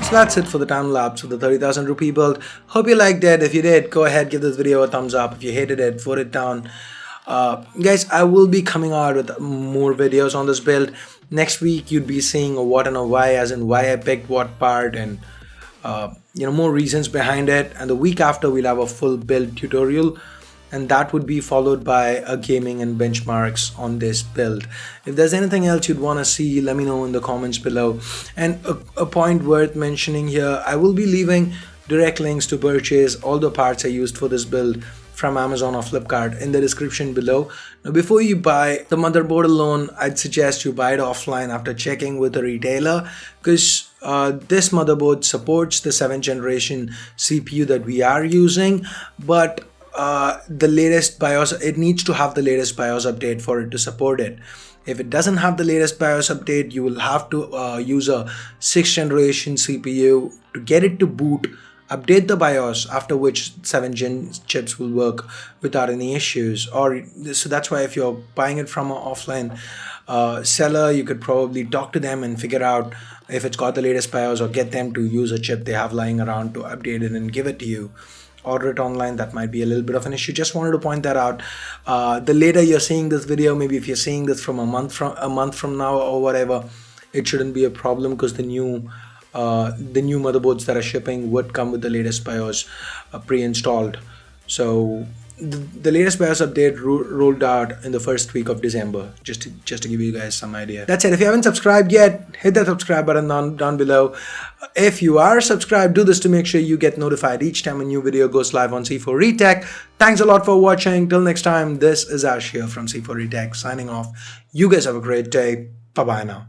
So that's it for the time lapse of the 30,000 rupee build. Hope you liked it. If you did, go ahead, give this video a thumbs up. If you hated it, vote it down. Guys, I will be coming out with more videos on this build. Next week you'd be seeing a what and a why, as in why I picked what part, and more reasons behind it. And the week after we'll have a full build tutorial, and that would be followed by a gaming and benchmarks on this build. If there's anything else you'd want to see, let me know in the comments below. And a point worth mentioning here, I will be leaving direct links to purchase all the parts I used for this build from Amazon or Flipkart in the description below. Now before you buy the motherboard alone, I'd suggest you buy it offline after checking with a retailer, because this motherboard supports the 7th generation CPU that we are using, but the latest BIOS, it needs to have the latest BIOS update for it to support it. If it doesn't have the latest BIOS update, you will have to use a 6th generation CPU to get it to boot, update the BIOS, after which 7th gen chips will work without any issues. So that's why if you're buying it from offline, seller, you could probably talk to them and figure out if it's got the latest BIOS, or get them to use a chip they have lying around to update it and give it to you. Order it online, that might be a little bit of an issue. Just wanted to point that out. The later you're seeing this video, maybe if you're seeing this from a month from now or whatever, it shouldn't be a problem, because the new motherboards that are shipping would come with the latest BIOS pre-installed. So the latest BIOS update rolled out in the first week of December, just to give you guys some idea. That's it. If you haven't subscribed yet, hit that subscribe button down below. If you are subscribed, do this to make sure you get notified each time a new video goes live on C4Retech. Thanks a lot for watching. Till next time, this is Ash here from C4Retech signing off. You guys have a great day. Bye bye now.